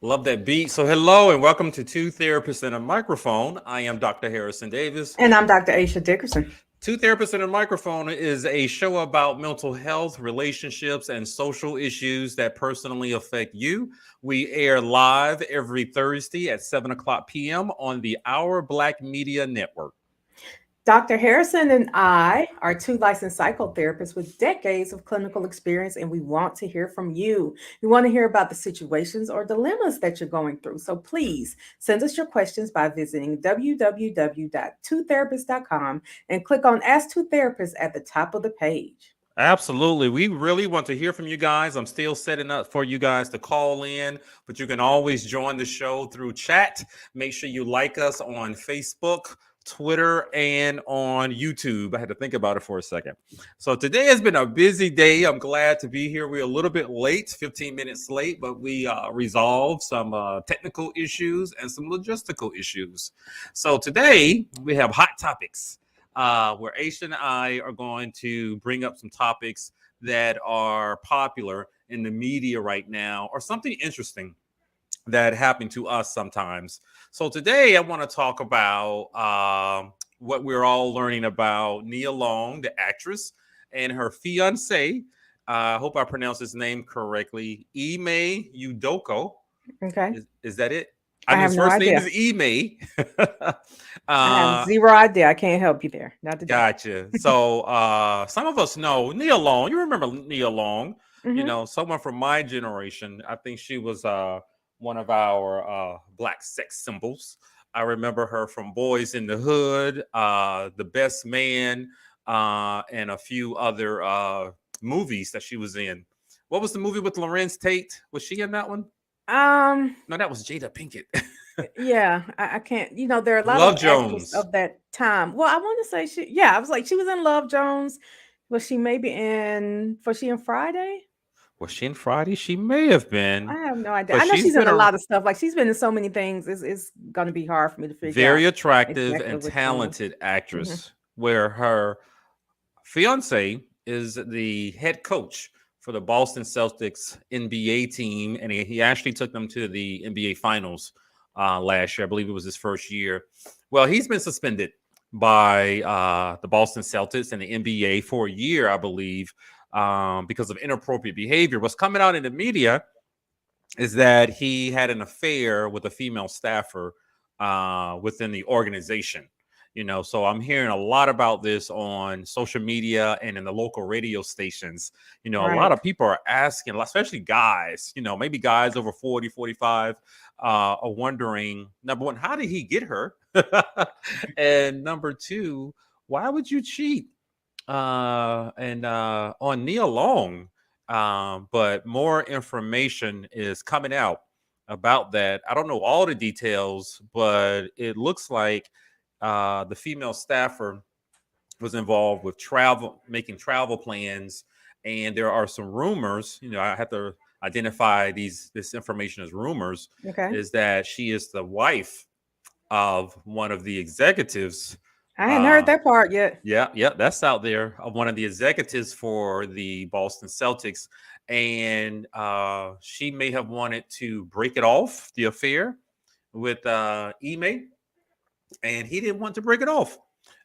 Love that beat. So, hello and welcome to Two Therapists and a Microphone. I am Dr. Harrison Davis. And I'm Dr. Aisha Dickerson. Two Therapists and a Microphone is a show about mental health, relationships, and social issues that personally affect you. We air live every Thursday at 7 o'clock p.m. on the Our Black Media Network. Dr. Harrison and I are two licensed psychotherapists with decades of clinical experience, and we want to hear from you. We want to hear about the situations or dilemmas that you're going through. So please send us your questions by visiting www.twotherapist.com and click on Ask Two Therapists at the top of the page. Absolutely. We really want to hear from you guys. I'm still setting up for you guys to call in, but you can always join the show through chat. Make sure you like us on Facebook, Twitter, and on YouTube. I had to think about it for a second. So today has been a busy day. I'm glad to be here. We're a little bit late, 15 minutes late, but we resolved some technical issues and some logistical issues. So today we have hot topics where Aisha and I are going to bring up some topics that are popular in the media right now or something interesting that happened to us sometimes. So today I want to talk about what we're all learning about Nia Long, the actress, and her fiance. I hope I pronounced his name correctly. Ime Udoko. Okay. Is that it? I I know have his no first name idea. is Ime. I have uh, zero idea. I can't help you there. Not today. Gotcha. So some of us know Nia Long. You remember Nia Long, Hmm. someone from my generation. I think she was one of our black sex symbols. I remember her from Boys in the Hood, The Best Man, and a few other movies that she was in. What was the movie with Lorenz Tate? Was she in that one? Um, No, that was Jada Pinkett. Yeah, I can't. There are a lot of Love actors Jones. of that time. Well, I want to say yeah, I was like, she was in Love Jones. Was she in Friday? Was she in Friday? She may have been, I have no idea. but I know she's she's in been a a lot of stuff. Like she's been in so many things. It's going to be hard for me to figure out very attractive exactly and which one. talented Hmm. actress, where her fiance is the head coach for the Boston Celtics NBA team, and he actually took them to the NBA Finals last year. I believe it was his first year. Well, he's been suspended by the Boston Celtics and the NBA for a year, I believe, because of inappropriate behavior. What's coming out in the media is that he had an affair with a female staffer within the organization. So I'm hearing a lot about this on social media and in the local radio stations. A lot Right. of people are asking, especially guys, maybe guys over 40, 45, are wondering, number one, how did he get her? And number two, why would you cheat and on Nia Long? But more information is coming out about that. I don't know all the details, but it looks like the female staffer was involved with travel, making travel plans, and there are some rumors. I have to identify this information as rumors. Okay. Is that she is the wife of one of the executives. I hadn't heard Uh, that part yet. yeah, that's out there. One of the executives for the Boston Celtics, and she may have wanted to break it off the affair with Ime, and he didn't want to break it off.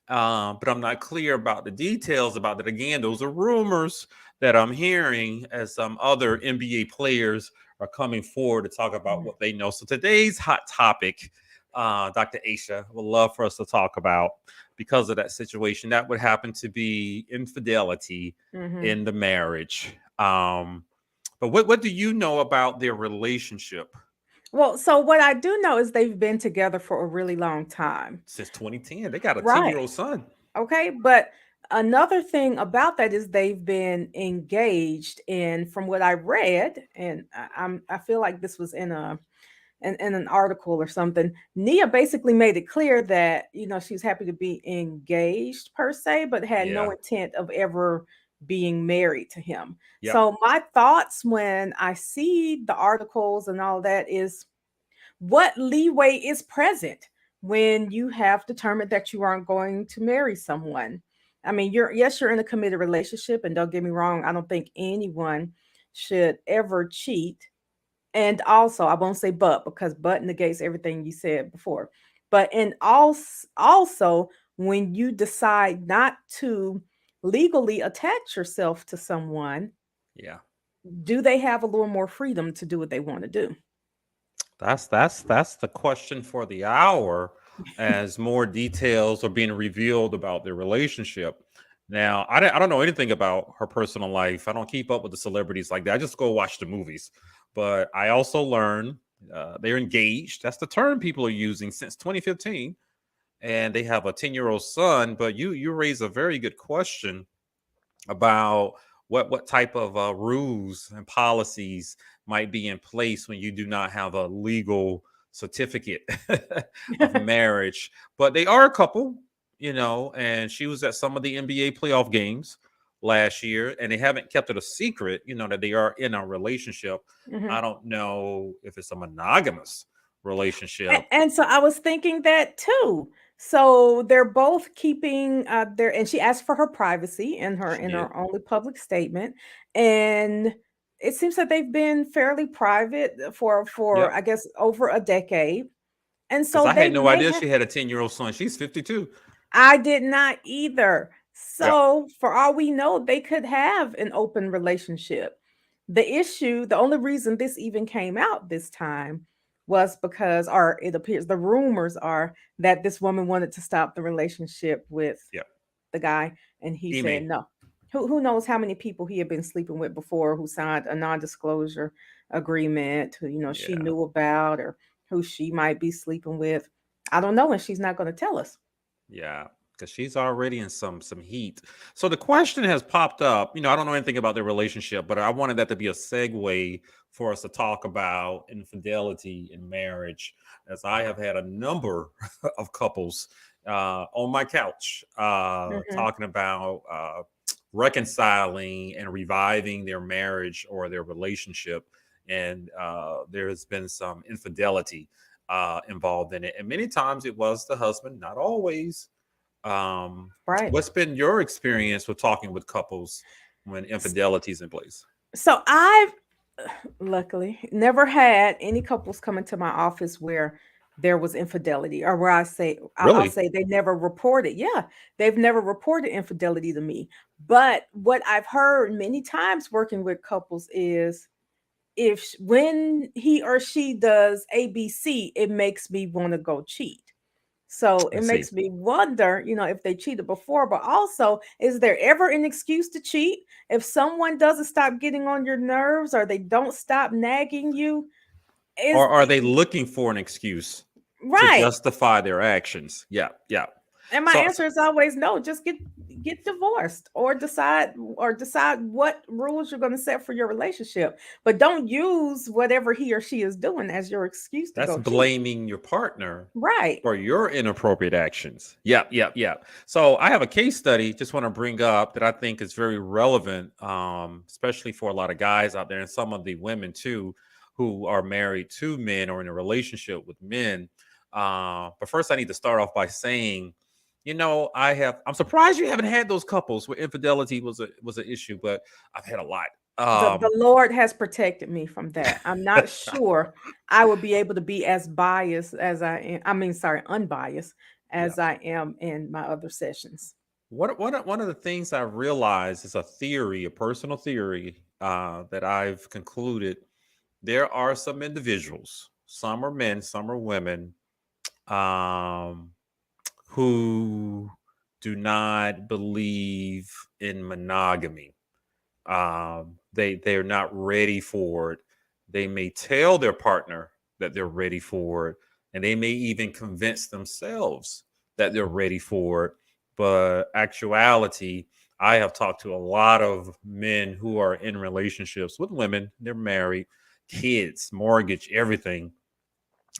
But I'm not clear about the details about it. Again, those are rumors that I'm hearing as some other NBA players are coming forward to talk about Mm. what they know. So today's hot topic, Dr. Aisha, would love for us to talk about because of that situation. That would happen to be infidelity Mm-hmm. in the marriage. But what do you know about their relationship Well, so what I do know is they've been together for a really long time. since 2010? They got a 10-year Right. old son. Okay, but another thing about that is they've been engaged, and from what I read, and I feel like this was in an article or something. Nia basically made it clear that she was happy to be engaged per se, but had no Yeah. intent of ever being married to him. Yep. So my thoughts when I see the articles and all that is what leeway is present when you have determined that you aren't going to marry someone? I mean, you're in a committed relationship, and don't get me wrong, I don't think anyone should ever cheat. And also, I won't say but because but negates everything you said before. But and also when you decide not to legally attach yourself to someone, Yeah. do they have a little more freedom to do what they want to do? That's the question for the hour as more details are being revealed about their relationship. Now, I don't know anything about her personal life. I don't keep up with the celebrities like that. I just go watch the movies. But I also learn they're engaged. That's the term people are using since 2015. And they have a 10-year-old son. But you raise a very good question about what type of rules and policies might be in place when you do not have a legal certificate of marriage. But they are a couple, and she was at some of the NBA playoff games last year, and they haven't kept it a secret, that they are in a relationship. I Mhm. don't know if it's a monogamous relationship. And so I was thinking that too. So they're both keeping their, and she asked for her privacy She in did. her only public statement, and it seems that they've been fairly private for Yep. I guess over a decade, and Because so I they had no may idea have. she had a 10-year-old son. She's 52. I did not either. Yep. So, for all we know, they could have an open relationship. The only reason this even came out this time was because, or it appears, the rumors are that this woman wanted to stop the relationship with Yep. the guy, and he said Ime. no. Who knows how many people he had been sleeping with before who signed a non-disclosure agreement, who, she Yeah. knew about, or who she might be sleeping with. I don't know, and she's not going to tell us. Yeah, because she's already in some heat. So the question has popped up. I don't know anything about their relationship, but I wanted that to be a segue for us to talk about infidelity in marriage, as I have had a number of couples on my couch Mhm. talking about reconciling and reviving their marriage or their relationship, and there has been some infidelity involved in it. And many times it was the husband, not always. Um, Right. what's been your experience with talking with couples when S- infidelity is in place? So I've luckily never had any couples come into my office where there was infidelity, or where I'll Really? say they never reported. Yeah, they've never reported infidelity to me. But what I've heard many times working with couples is when he or she does ABC, it makes me want to go cheat. So I it see. makes me wonder, if they cheated before, but also, is there ever an excuse to cheat? If someone doesn't stop getting on your nerves or they don't stop nagging you, Or is are they looking for an excuse to right. justify their actions? Yeah, yeah. And my So answer is always no. Just get divorced, or decide what rules you're going to set for your relationship. But don't use whatever he or she is doing as your excuse to that's go cheat. blaming your partner Right. for your inappropriate actions. Yep, yep, yep. So I have a case study just want to bring up that I think is very relevant, especially for a lot of guys out there and some of the women too who are married to men or in a relationship with men. But first, I need to start off by saying, I'm surprised you haven't had those couples where infidelity was an issue, but I've had a lot. The Lord has protected me from that. I'm not sure I would be able to be as biased as I am. I mean, sorry, unbiased Yeah. as I am in my other sessions. One of the things I've realized is a theory, a personal theory that I've concluded. There are some individuals, some are men, some are women, um, who do not believe in monogamy. They're not ready for it. They may tell their partner that they're ready for it, and they may even convince themselves that they're ready for it. But actuality, I have talked to a lot of men who are in relationships with women. They're married, kids, mortgage, everything,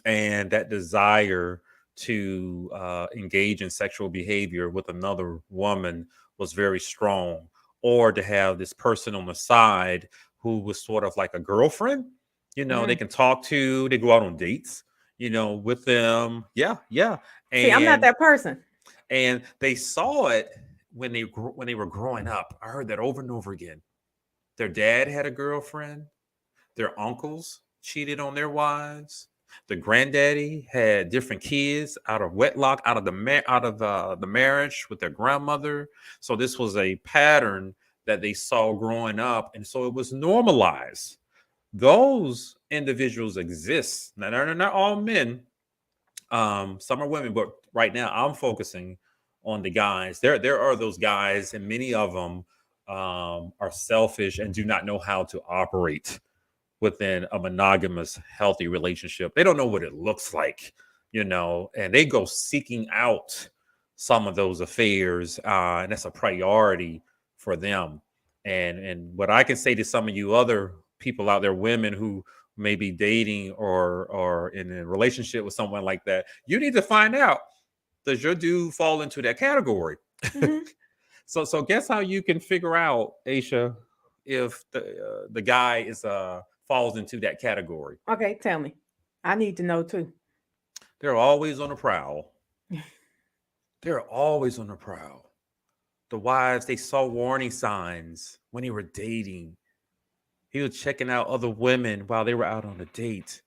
and that desire to engage in sexual behavior with another woman was very strong, or to have this person on the side who was sort of like a girlfriend, they Mhm. can talk to, they go out on dates, with them. Yeah, yeah. See, I'm not and that person. and they saw it when they were growing up. I heard that over and over again. Their dad had a girlfriend, their uncles, cheated on their wives. The granddaddy had different kids out of wedlock, out of the marriage with their grandmother. So this was a pattern that they saw growing up, and so it was normalized. Those individuals exist. Now they're not all men. Some are women, but right now I'm focusing on the guys. There are those guys, and many of them are selfish and do not know how to operate within a monogamous, healthy relationship. They don't know what it looks like, and they go seeking out some of those affairs, and that's a priority for them. And what I can say to some of you other people out there, women who may be dating or in a relationship with someone like that, you need to find out, does your dude fall into that category? Hmm. So guess how you can figure out, Aisha, if the guy is falls into that category. Okay, tell me. I need to know too. They're always on the prowl. They're always on the prowl. The wives, they saw warning signs when they were dating. He was checking out other women while they were out on a date.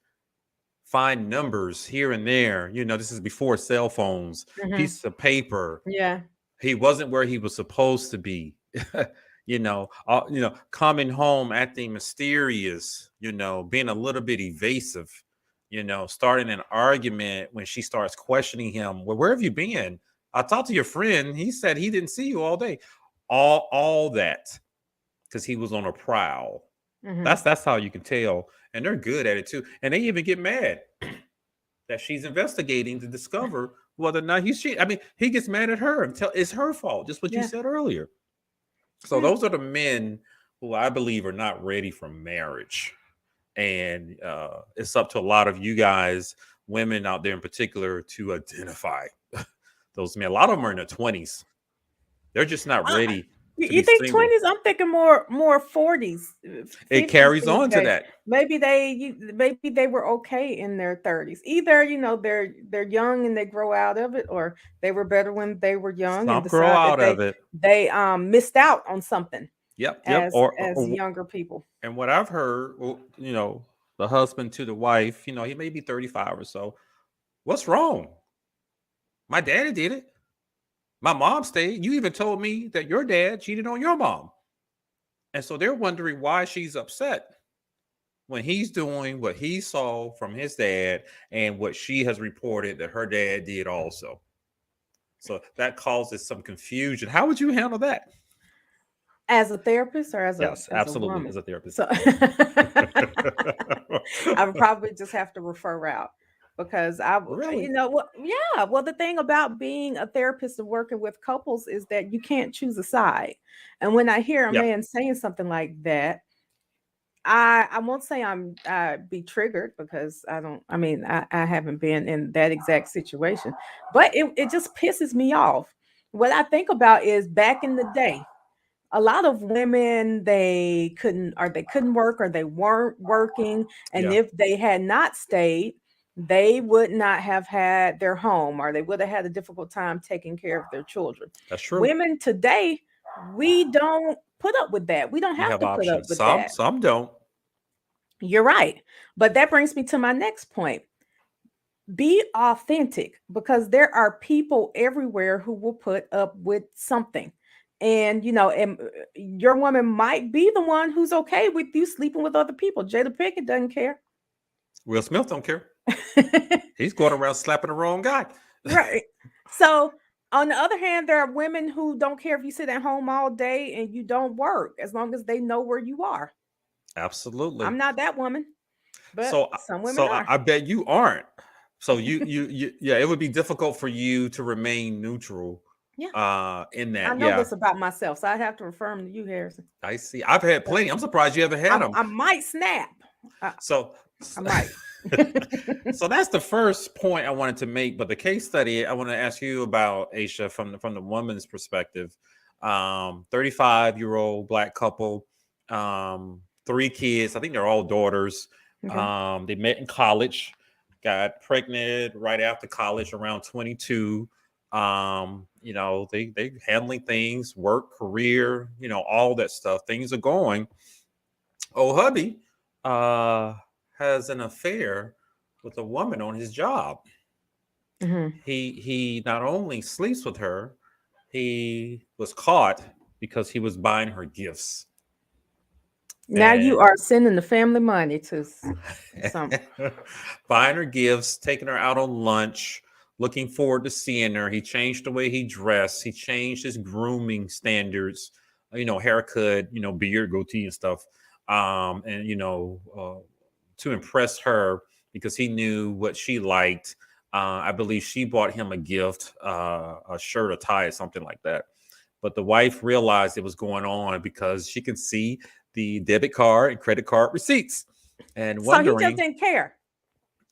Find numbers here and there. This is before cell phones. Hmm. Piece of paper. Yeah. He wasn't where he was supposed to be. Coming home acting mysterious, being a little bit evasive, starting an argument when she starts questioning him. Well, where have you been? I talked to your friend. He said he didn't see you all day. All that because he was on a prowl. Hmm. That's how you can tell. And they're good at it too. And they even get mad that she's investigating to discover whether or not he's cheating. I mean, he gets mad at her and it's her fault, just what you Yeah. said earlier. So Yeah. those are the men who I believe are not ready for marriage. And it's up to a lot of you guys, women out there in particular, to identify those men. A lot of them are in their 20s. They're just not Uh, ready you to be you think single. 20s? I'm thinking more 40s, It 50s carries these on to days. that. Maybe they were okay in their 30s. Either, they're young and they grow out of it, or they were better when they were young and Some grow decide that out of it. they missed out on something Yep. as younger people. And what I've heard, well, the husband to the wife, he may be 35 or so. What's wrong? My daddy did it. My mom stayed. You even told me that your dad cheated on your mom. And so they're wondering why she's upset when he's doing what he saw from his dad and what she has reported that her dad did also. So that causes some confusion. How would you handle that? As a therapist or as a Yes, as a absolutely. woman? As a therapist. So I would probably just have to refer out because Really? what, yeah. Well, the thing about being a therapist and working with couples is that you can't choose a side. And when I hear a Yeah, man saying something like that, I won't say I be triggered because I don't. I mean, I haven't been in that exact situation, but it just pisses me off. What I think about is back in the day, a lot of women, they couldn't work, or they weren't working, and yeah, if they had not stayed, they would not have had their home, or they would have had a difficult time taking care of their children. that's true. Women today, we don't put up with that. We don't We have have to put up options. with Some that. some don't. You're right. But that brings me to my next point. Be authentic, because there are people everywhere who will put up with something. And your woman might be the one who's okay with you sleeping with other people. Jada Pickett doesn't care. Will Smith don't care. He's going around slapping the wrong guy. Right. So, on the other hand, there are women who don't care if you sit at home all day and you don't work, as long as they know where you are. Absolutely. I'm not that woman, but So, some women so I, are. I bet you aren't. So yeah, it would be difficult for you to remain neutral. Yeah. In I that, know yeah, this about myself, so I have to refer them to you, Harrison. I see. I've had plenty. I'm surprised you haven't had them. I might snap. I, So, I might. so that's the first point I wanted to make. But the case study I want to ask you about, Aisha, from the woman's perspective. 35-year-old black couple, 3 kids. I think they're all daughters. Okay. They met in college, got pregnant right after college around 22. They handling things, work, career, all that stuff. Things are going. Oh, hubby, uh, has an affair with a woman on his job. Hmm. He not only sleeps with her, he was caught because he was buying her gifts. Now you And are sending the family money to some. buying her gifts, taking her out on lunch, looking forward to seeing her. He changed the way he dressed. He changed his grooming standards, haircut, beard, goatee, and stuff. And to impress her because he knew what she liked. I believe she bought him a gift, a shirt, a tie, or something like that. But the wife realized it was going on because she can see the debit card and credit card receipts and So he just wondering, didn't care.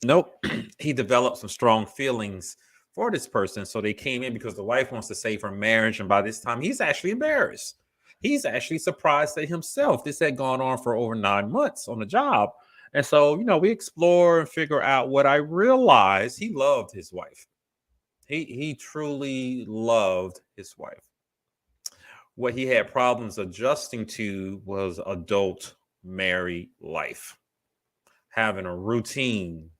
nope, he developed some strong feelings for this person. So they came in because the wife wants to save her marriage. And by this time, he's actually embarrassed. He's actually surprised at himself. This had gone on for over 9 months on the job. And so, we explore and figure out what I realized he loved his wife. He truly loved his wife. What he had problems adjusting to was adult married life, having a routine,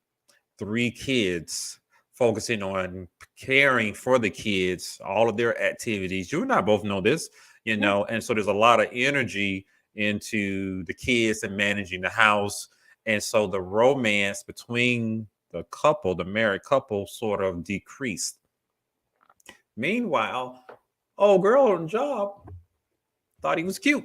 3 kids, focusing on caring for the kids, all of their activities. You and I both know this, Yeah. and so there's a lot of energy into the kids and managing the house. And so the romance between the couple, the married couple, sort of decreased. Meanwhile, old girl on the job thought he was cute.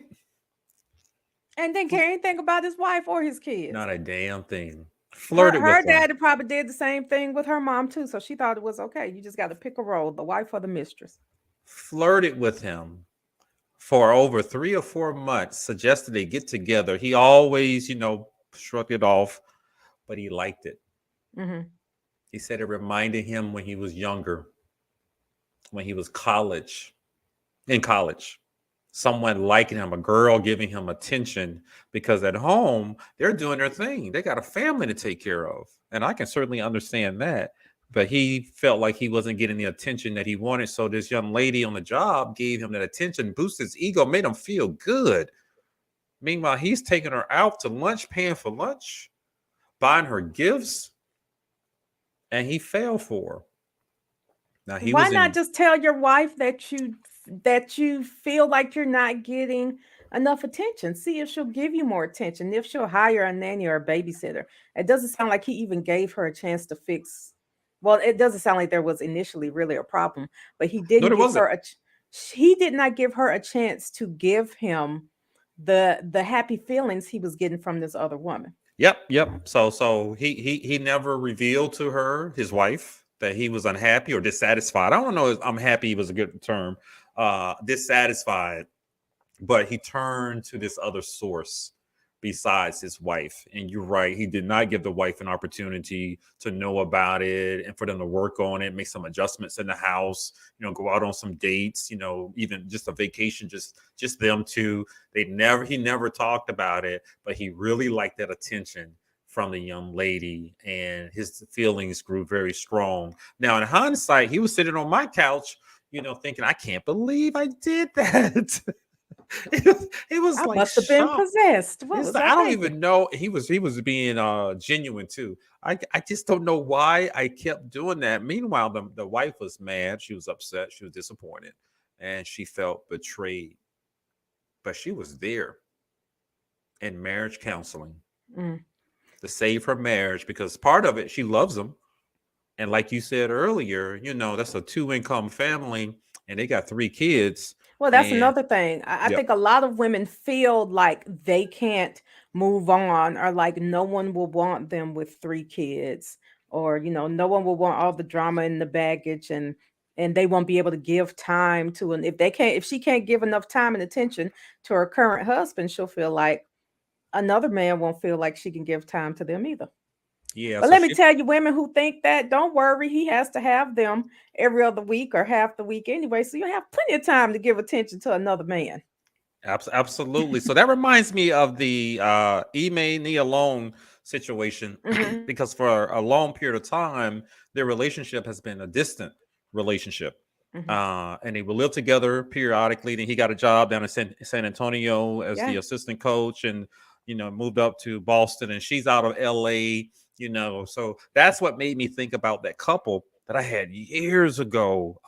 And didn't care anything about his wife or his kids. Not a damn thing. Her Flirted her with him. daddy probably did the same thing with her mom too. So she thought it was okay. You just got to pick a role, the wife or the mistress. Flirted with him for over 3 or 4 months. Suggested they get together. He always, shrugged it off, but he liked it. Hmm. He said it reminded him when he was younger, when he was in college. Someone liking him, a girl giving him attention, because at home they're doing their thing. They got a family to take care of. And I can certainly understand that. But he felt like he wasn't getting the attention that he wanted. So this young lady on the job gave him that attention, boosted his ego, made him feel good. Meanwhile, he's taking her out to lunch, paying for lunch, buying her gifts, and he fell for her. Now he Why was not in. just tell your wife that you feel like you're not getting enough attention? See if she'll give you more attention, if she'll hire a nanny or a babysitter. It doesn't sound like he even gave her a chance to fix. Well, it doesn't sound like there was initially really a problem, but No, there wasn't. he did not give her a chance to give him the happy feelings he was getting from this other woman. Yep. So he never revealed to her, his wife, that he was unhappy or dissatisfied. I don't know if unhappy was a good term. Dissatisfied, but he turned to this other source besides his wife. And you're right, he did not give the wife an opportunity to know about it and for them to work on it, make some adjustments in the house, go out on some dates, even just a vacation, just them two. He never talked about it, but he really liked that attention from the young lady, and his feelings grew very strong. Now, in hindsight, he was sitting on my couch, thinking, I can't believe I did that. He was I like must have been shocked. possessed. What was I I don't thinking? even know. He was being genuine too. I just don't know why I kept doing that. Meanwhile, the wife was mad. She was upset. She was disappointed, and she felt betrayed. But she was there in marriage counseling Mm. to save her marriage, because part of it, she loves him. And like you said earlier, that's a 2 income family, and they got 3 kids. Well, that's And another thing. I yep, think a lot of women feel like they can't move on, or like no one will want them with 3 kids, or no one will want all the drama and the baggage, and they won't be able to give time to, and if she can't give enough time and attention to her current husband, she'll feel like another man won't feel like she can give time to them either. yeah. But So let me she tell you, women who think that, don't worry. He has to have them every other week or half the week anyway. So you have plenty of time to give attention to another man. Absolutely. So that reminds me of the Ime Nia Long situation, Hmm. because for a long period of time, their relationship has been a distant relationship. Hmm. And they would live together periodically. Then he got a job down in San Antonio as Yeah. the assistant coach. And, moved up to Boston, and she's out of LA. So that's what made me think about that couple that I had years ago,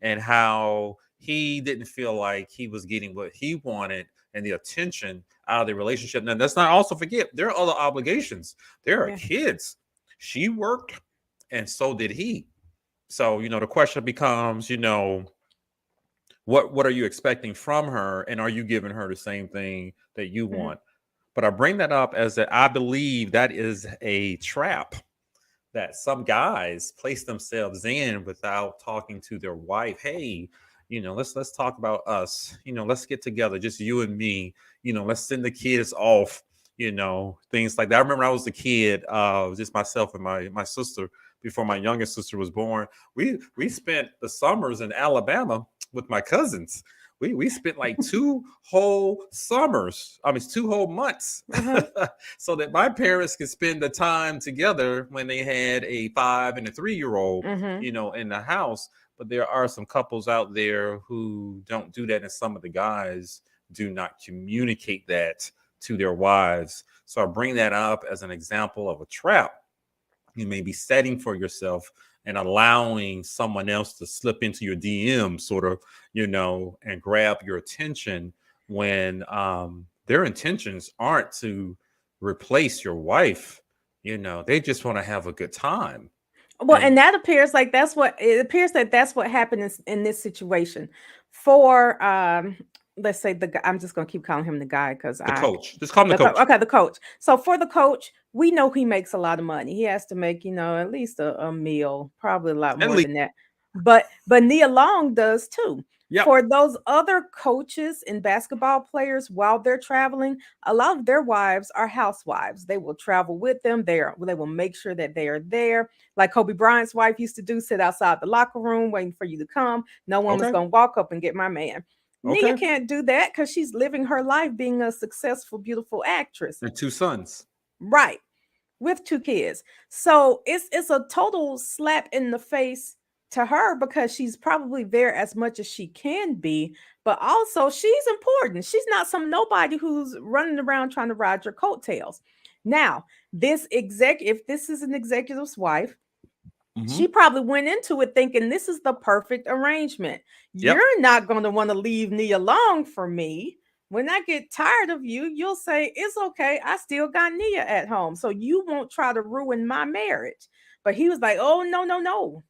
and how he didn't feel like he was getting what he wanted and the attention out of the relationship. Now, let's not also forget there are other obligations. There are Yeah. kids. She worked, and so did he. So, the question becomes, what are you expecting from her, and are you giving her the same thing that you Hmm. want? But I bring that up as that I believe that is a trap that some guys place themselves in without talking to their wife. Hey, let's talk about us. Let's get together, just you and me. Let's send the kids off. Things like that. I remember when I was a kid, just myself and my sister before my youngest sister was born. We spent the summers in Alabama with my cousins. We spent like 2 whole summers. I mean, 2 whole months, Uh-huh. so that my parents could spend the time together when they had a 5 and a 3-year-old, Hmm. in the house. But there are some couples out there who don't do that, and some of the guys do not communicate that to their wives. So I bring that up as an example of a trap you may be setting for yourself and allowing someone else to slip into your DM, sort of, and grab your attention when their intentions aren't to replace your wife. They just want to have a good time. Well, And and that appears like that's what it appears that that's what happened in this situation. For let's say the guy, I'm just gonna keep calling him the guy because the I coach, just call him the coach. okay, the coach. So for the coach, we know he makes a lot of money. He has to make, at least a meal, probably a lot At more least, than that. But Nia Long does too. yep. For those other coaches and basketball players while they're traveling, a lot of their wives are housewives. They will travel with them. They will make sure that they are there. Like Kobe Bryant's wife used to do, sit outside the locker room waiting for you to come. No woman's Okay. gonna walk up and get my man. Nia Okay. can't do that because she's living her life being a successful, beautiful actress. And 2 sons. Right. With 2 kids. So it's a total slap in the face to her because she's probably there as much as she can be, but also she's important. She's not some nobody who's running around trying to ride your coattails. Now, if this is an executive's wife, Hmm. she probably went into it thinking this is the perfect arrangement. Yep. You're not going to want to leave me alone for me. When I get tired of you, you'll say, it's okay. I still got Nia at home. So you won't try to ruin my marriage. But he was like, oh, no, no, no.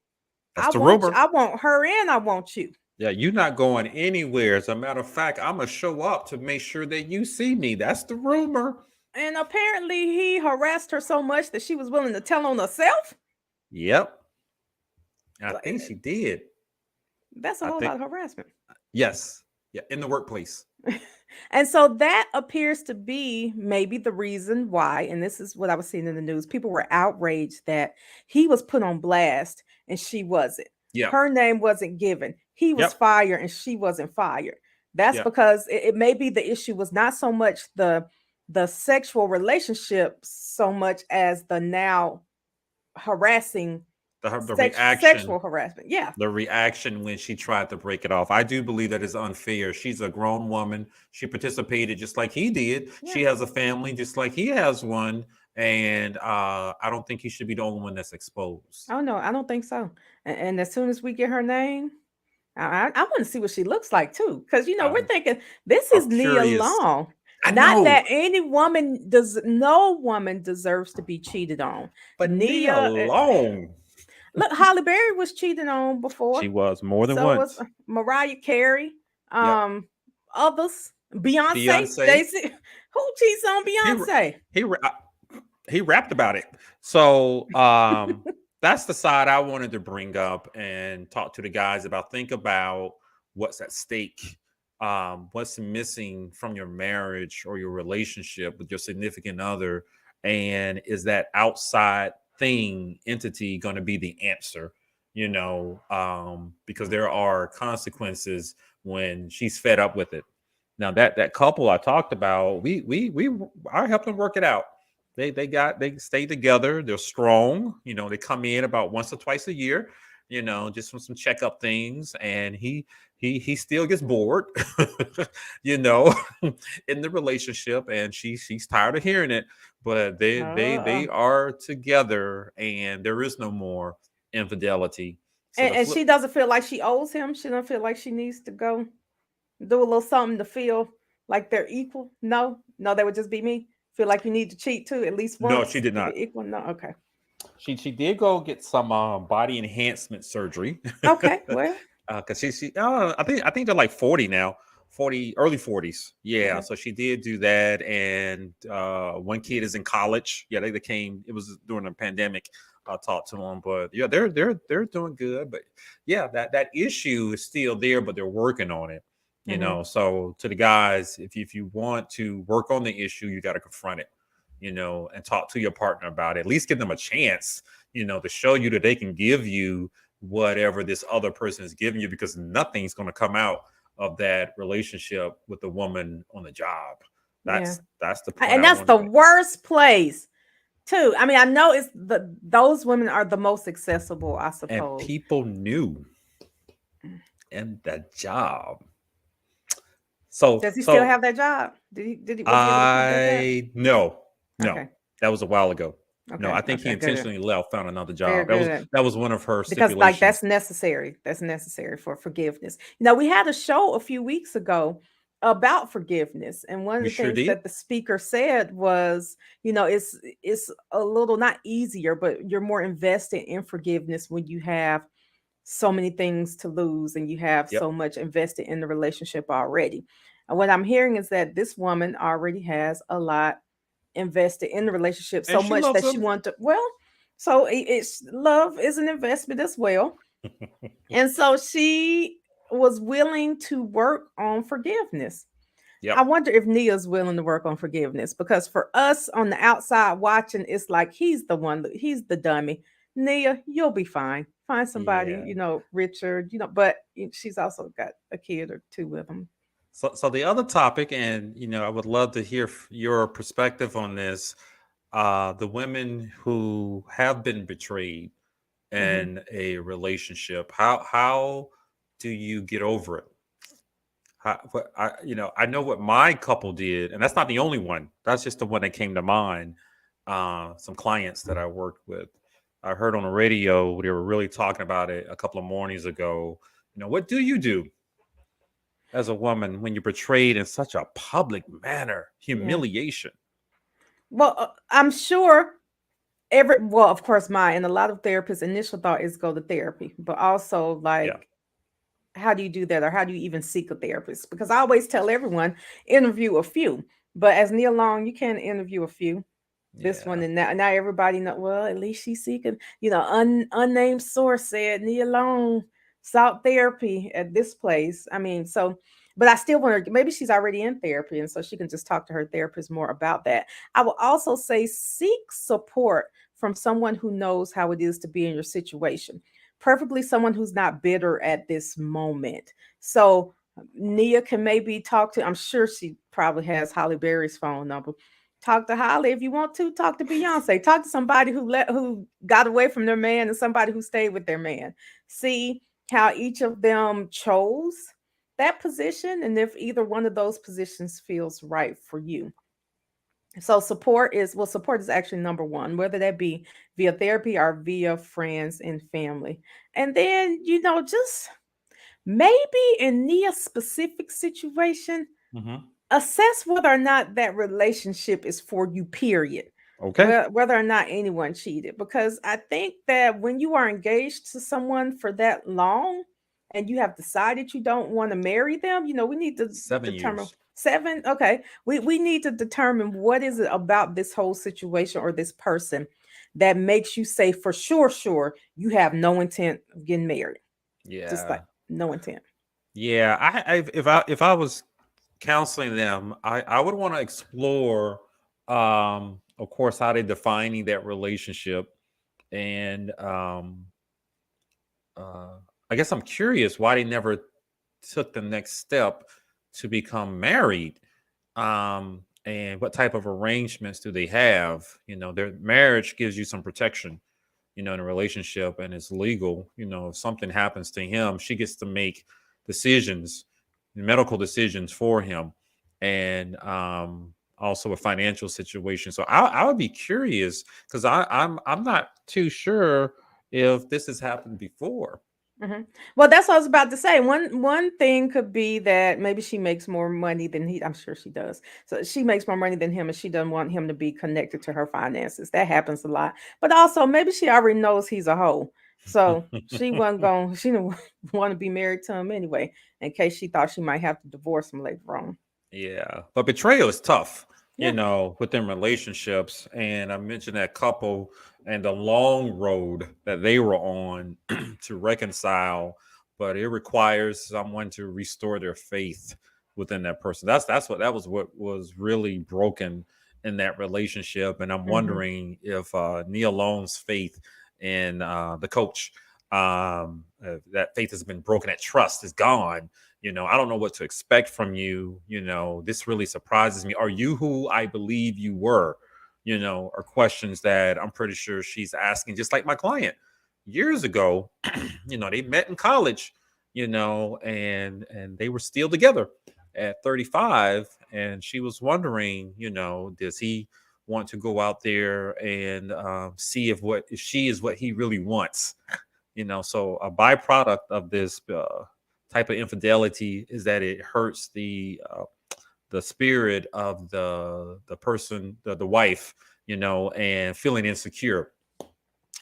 That's the rumor. I want her and I want you. Yeah, you're not going anywhere. As a matter of fact, I'm gonna show up to make sure that you see me. That's the rumor. And apparently he harassed her so much that she was willing to tell on herself. Yep, I think Like, she did. that's a I whole think lot of harassment. yes. Yeah, in the workplace. And so that appears to be maybe the reason why, and this is what I was seeing in the news. People were outraged that he was put on blast and she wasn't. Yep. Her name wasn't given. He was Yep. fired and she wasn't fired. That's Yep. because it may be the issue was not so much the sexual relationship so much as the now harassing The sexual reaction. harassment. Yeah. The reaction when she tried to break it off. I do believe that is unfair. She's a grown woman. She participated just like he did. Yeah. She has a family just like he has one. And I don't think he should be the only one that's exposed. Oh no, I don't think so. And as soon as we get her name, I want to see what she looks like too, because we're I'm, thinking this I'm is Nia curious. Long. I Not know, that no woman deserves to be cheated on. but Nia Nia, Long, look, Holly Berry was cheated on before. she was more than So was once. Mariah Carey. Yep. Um, others, Beyonce, Beyonce. Daisy. Who cheats on He Beyonce? he he rapped about it. So that's the side I wanted to bring up and talk to the guys about. Think about what's at stake, what's missing from your marriage or your relationship with your significant other, and is that outside thing entity going to be the answer? Because there are consequences when she's fed up with it. Now that couple I talked about, I helped them work it out. They stay together. They're strong. They come in about once or twice a year. just some checkup things, and he still gets bored, you know, in the relationship, and she's tired of hearing it, but they Oh. are together, and there is no more infidelity. So the And flip, she doesn't feel like she owes him. She don't feel like she needs to go do a little something to feel like they're equal. No, no, that would just be me. Feel like you need to cheat too at least no, she once did to be not. equal. No, okay, She did go get some body enhancement surgery. okay. Well, Because she I think they're like 40 now, 40, early 40s. Yeah, okay. so she did do that, and one kid is in college. Yeah, they came. It was during the pandemic. I talked to them, but yeah, they're doing good. But yeah, that issue is still there, but they're working on it. Hmm. So to the guys, if you want to work on the issue, you got to confront it. And talk to your partner about it. At least give them a chance. To show you that they can give you whatever this other person is giving you, because nothing's going to come out of that relationship with the woman on the job. Yeah, That's the point and I that's want to the make. worst place too. I mean, I know it's those women are the most accessible, I And suppose. people knew in the job. So Does he still so have that job? Did he was he able to keep that job? I no, Okay, that was a while ago. No, okay, I think he okay. Good, intentionally left, found another very job. good. That was one of her Because like stipulations. that's necessary for forgiveness. We had a show a few weeks ago about forgiveness, and one of We the sure things did. that the speaker said was, it's a little not easier, but you're more invested in forgiveness when you have so many things to lose and you have Yep. so much invested in the relationship already. And what I'm hearing is that this woman already has a lot invested in the relationship, And so she much loves that she him. wanted to, well, so it's love is an investment as well. And so she was willing to work on forgiveness. I Yep. wonder if Nia's willing to work on forgiveness, because for us on the outside watching, it's like he's the dummy. Nia, you'll be fine. Find somebody, Yeah. richer, but she's also got a kid or two with him. So the other topic, and I would love to hear your perspective on this. The women who have been betrayed Hmm. in a relationship, how do you get over it? I know what my couple did, and that's not the only one. That's just the one that came to mind. Some clients that I worked with, I heard on the radio they were really talking about it a couple of mornings ago. What do you do as a woman when you're betrayed in such a public manner? Yeah. Humiliation. Well, I'm sure well, of course, my and a lot of therapists' initial thought is go to therapy, but also Yeah. like, how do you do that, or how do you even seek a therapist? Because I always tell everyone, interview a few. But as Neil Long, you can't interview a few. This one Yeah. and now everybody know. Well, at least she's seeking. Unnamed source said Neil Long sought therapy at this place. I mean, so. But I still want her. Maybe she's already in therapy, and so she can just talk to her therapist more about that. I will also say seek support from someone who knows how it is to be in your situation, preferably someone who's not bitter at this moment. So Nia can maybe talk to, I'm sure she probably has Holly Berry's phone number. Talk to Holly if you want to. Talk to Beyonce. Talk to somebody who got away from their man and somebody who stayed with their man. See how each of them chose that position, and if either one of those positions feels right for you. So support is actually number one, whether that be via therapy or via friends and family. And then, just maybe in Nia's specific situation, Hmm. assess whether or not that relationship is for you, period. Okay. Well, whether or not anyone cheated. Because I think that when you are engaged to someone for that long and you have decided you don't want to marry them, we need to 7 years. determine seven. Okay. We need to determine what is it about this whole situation or this person that makes you say for sure you have no intent of getting married. Just like Yeah. no intent. Yeah. If I was counseling them, I would want to explore, of course, how they defining that relationship, and uh, I guess I'm curious why they never took the next step to become married. And what type of arrangements do they have? Their marriage gives you some protection, in a relationship and it's legal, if something happens to him, she gets to make decisions, medical decisions for him, and also a financial situation. So I would be curious because I'm not too sure if this has happened before. Mhm. Well, that's what I was about to say. One thing could be that maybe she makes more money than he. I'm sure she does. So she makes more money than him, and she doesn't want him to be connected to her finances. That happens a lot. But also, maybe she already knows he's a hoe, so she wasn't going. She didn't want to be married to him anyway, in case she thought she might have to divorce him later on. Yeah, but betrayal is tough, Yeah. within relationships. And I mentioned that couple and the long road that they were on to reconcile, but it requires someone to restore their faith within that person. That was what was really broken in that relationship. And I'm Hmm. wondering if Nia Long's faith in the coach, that faith has been broken, that trust is gone. I don't know what to expect from you. This really surprises me. Are you who I believe you were? Are questions that I'm pretty sure she's asking, just like my client years ago. They met in college, and they were still together at 35. And she was wondering, does he want to go out there and see if she is what he really wants? So a byproduct of this type of infidelity is that it hurts the spirit of the person, the wife, and feeling insecure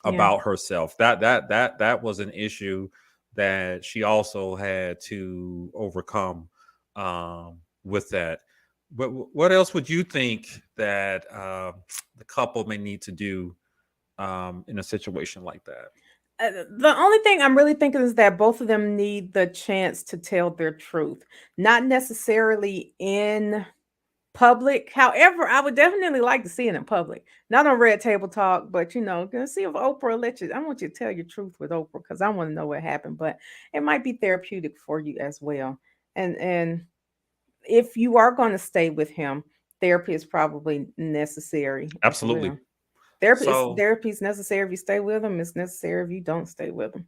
Yeah. about herself. That was an issue that she also had to overcome, with that. But what else would you think that the couple may need to do in a situation like that? The only thing I'm really thinking is that both of them need the chance to tell their truth, not necessarily in public. However, I would definitely like to see it in public, not on Red Table Talk, but gonna see if Oprah will let you. I want you to tell your truth with Oprah because I want to know what happened. But it might be therapeutic for you as well. And if you are going to stay with him, therapy is probably necessary as Absolutely. well. Therapy is So therapy is necessary if you stay with him. It's necessary if you don't stay with him.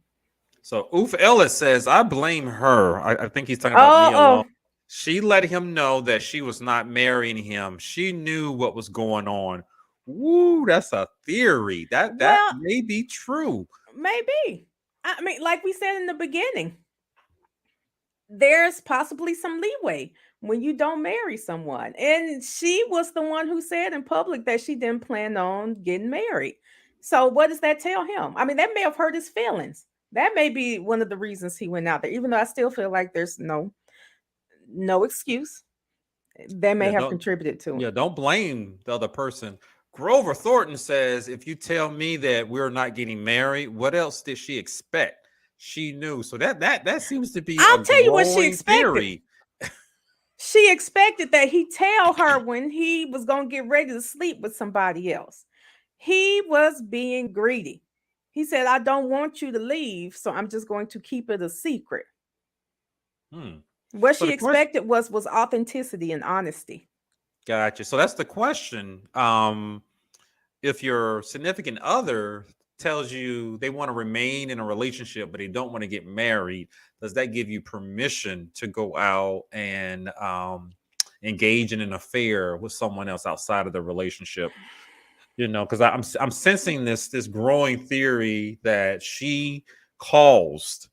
So Oof Ellis says, I blame her. I think he's talking about Oh, Nia Long. oh, She let him know that she was not marrying him. She knew what was going on. Woo, that's a theory. That well, may be true. maybe. I mean, like we said in the beginning, there's possibly some leeway when you don't marry someone. And she was the one who said in public that she didn't plan on getting married. So what does that tell him? I mean, that may have hurt his feelings. That may be one of the reasons he went out there, even though I still feel like there's no excuse. That may Yeah, have don't contributed to it. yeah, don't blame the other person. Grover Thornton says, if you tell me that we're not getting married, what else did she expect? She knew. So that seems to be a I'll tell you what she growing expected. theory. She expected that he tell her when he was going to get ready to sleep with somebody else. He was being greedy. He said, I don't want you to leave, so I'm just going to keep it a secret. Hmm. What So she the question. expected was authenticity and honesty. Gotcha. So that's the question. If your significant other tells you they want to remain in a relationship, but they don't want to get married, does that give you permission to go out and engage in an affair with someone else outside of the relationship? Because I'm sensing this growing theory that she caused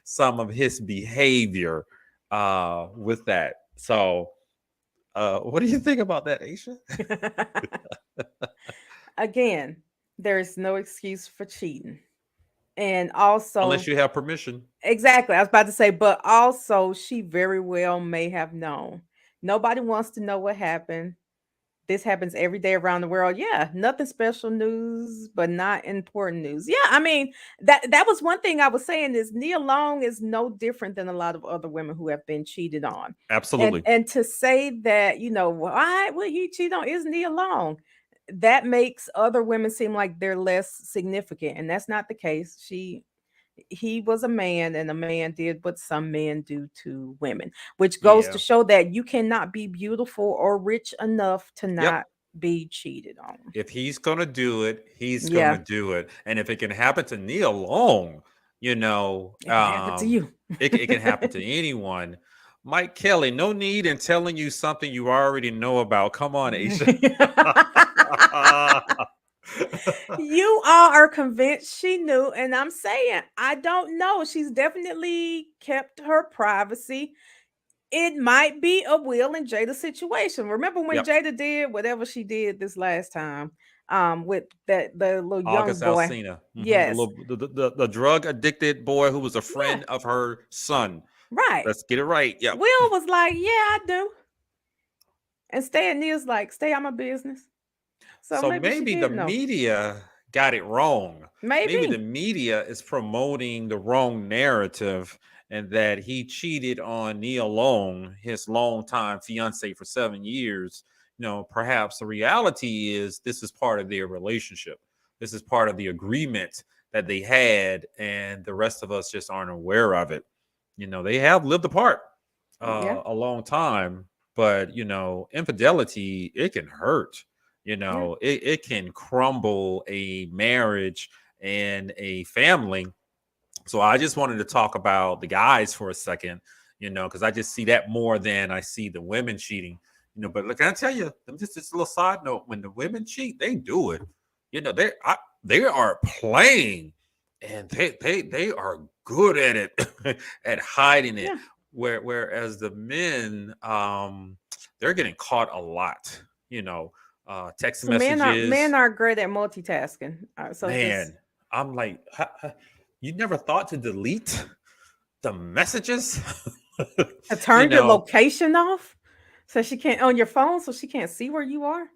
some of his behavior with that. So what do you think about that, Aisha? Again, there's no excuse for cheating. And also, Unless you have permission. exactly, I was about to say, but also, she very well may have known. Nobody wants to know what happened. This happens every day around the world. Yeah, nothing special news, but not important news. Yeah, I mean that was one thing I was saying is Nia Long is no different than a lot of other women who have been cheated on, and Absolutely. and to say that why would he cheat on is Nia Long, that makes other women seem like they're less significant, and that's not the case. He was a man, and a man did what some men do to women, which goes to Yeah. show that you cannot be beautiful or rich enough to Yep. not be cheated on. If he's gonna do it, he's gonna Yeah, do it. And if it can happen to Neil Long, you know, it can happen to you. it can happen to anyone. Mike Kelly, no need in telling you something you already know about. Come on, Aisha. You all are convinced she knew, and I'm saying I don't know. She's definitely kept her privacy. It might be a Will and Jada situation. Remember when Yep. Jada did whatever she did this last time, with that the little young August boy? Alsina, the Yes. little the drug addicted boy who was a Yeah. friend of her son. Right. Let's get it right. Yep. Will was like, "Yeah, I do," and Stan Neal's like, "Stay out my business." So So maybe she maybe the did know. media got it wrong. Maybe the Maybe. media is promoting the wrong narrative and that he cheated on Nia Long, his longtime fiance for 7 years. You know, perhaps the reality is this is part of their relationship. This is part of the agreement that they had, and the rest of us just aren't aware of it. You know, they have lived apart Yeah. a long time, but you know, infidelity, it can hurt. You Yeah. know, it can crumble a marriage and a family. So I just wanted to talk about the guys for a second, you know, because I just see that more than I see the women cheating. You know, but look, can I tell you, just a little side note, when the women cheat, they do it. You know, they are playing, and they are good at it, at hiding it. Yeah. Whereas the men, they're getting caught a lot. You know, text So men messages. are great at multitasking. So just Man, I'm like, you never thought to delete the messages? You turn your know, location off, so she can't on your phone, so she can't see where you are.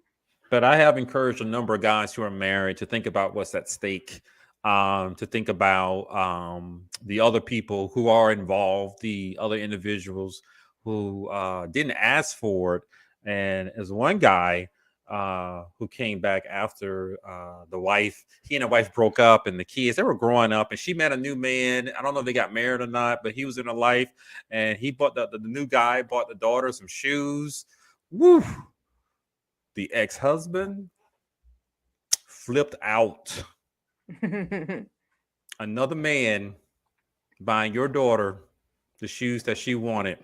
but I have encouraged a number of guys who are married to think about what's at stake, to think about the other people who are involved, the other individuals who didn't ask for it. And as one guy who came back after he and the wife broke up, and the kids, they were growing up, and she met a new man. I don't know if they got married or not, but he was in her life, and he bought the new guy bought the daughter some shoes. Woo! The ex-husband flipped out. Another man buying your daughter the shoes that she wanted,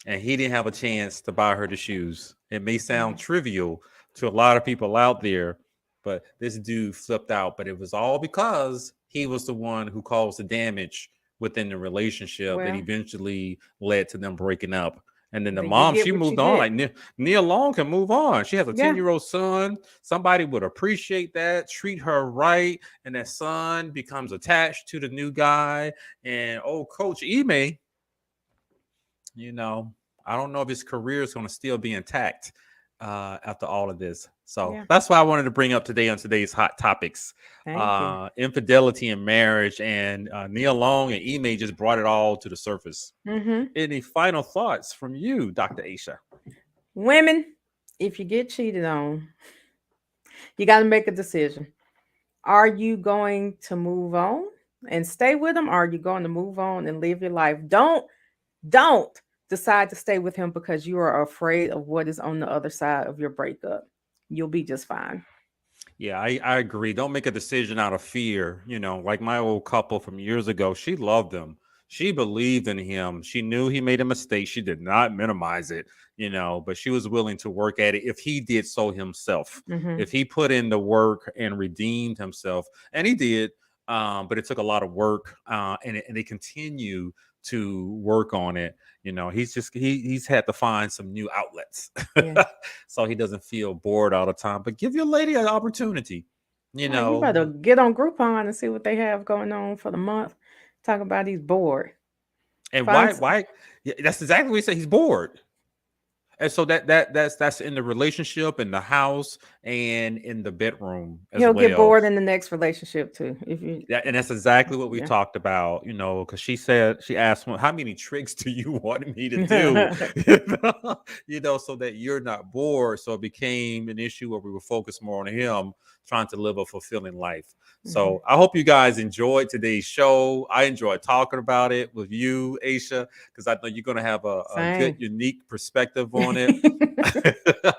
and he didn't have a chance to buy her the shoes. It may sound trivial to a lot of people out there, but this dude flipped out. But it was all because he was the one who caused the damage within the relationship that Well, eventually led to them breaking up. And then the then you mom, get she what you moved on. get. Like Nia Long can move on. She has a Yeah. 10-year-old son. Somebody would appreciate that, treat her right, and that son becomes attached to the new guy. And oh, Coach Ime, you know, I don't know if his career is going to still be intact after all of this. So Yeah. that's why I wanted to bring up today on today's hot topics, Thank you. infidelity in marriage, and Neil Long and Ime just brought it all to the surface. Mm-hmm. Any final thoughts from you, Dr. Aisha? Women, if you get cheated on, you got to make a decision. Are you going to move on and stay with him? Or are you going to move on and live your life? Don't decide to stay with him because you are afraid of what is on the other side of your breakup. You'll be just fine. Yeah, I agree. Don't make a decision out of fear. You know, like my old couple from years ago, she loved him. She believed in him. She knew he made a mistake. She did not minimize it, you know, but she was willing to work at it if he did so himself. Mm-hmm. If he put in the work and redeemed himself, and he did, but it took a lot of work, and they continue to work on it. You know, he's had to find some new outlets Yeah. so he doesn't feel bored all the time. But give your lady an opportunity, you Oh, you better know. get on Groupon and see what they have going on for the month. Talk about he's bored. And Find why? Yeah, that's exactly what he said. He's bored. And so that's in the relationship, in the house, and in the bedroom as he'll get well. bored in the next relationship too. If you Yeah, and that's exactly what we yeah. talked about, you know, because she asked, well, how many tricks do you want me to do? You know, so that you're not bored. So it became an issue where we were focused more on him trying to live a fulfilling life. Mhm. So I hope you guys enjoyed today's show. I enjoyed talking about it with you, Aisha, because I know you're going to have a good, Same. unique perspective on it.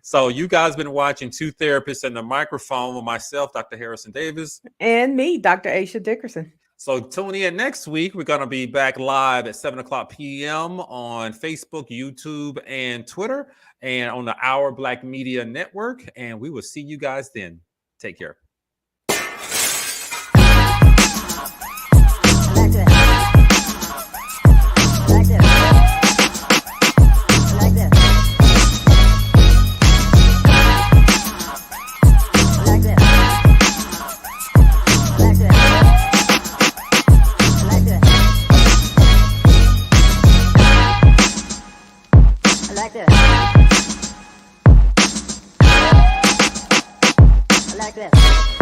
So you guys been watching Two Therapists and the Microphone with myself, Dr. Harrison Davis. And me, Dr. Aisha Dickerson. So tune in next week. We're going to be back live at 7 o'clock p.m. on Facebook, YouTube, and Twitter, and on the Our Black Media Network. And we will see you guys then. Take care. Like this.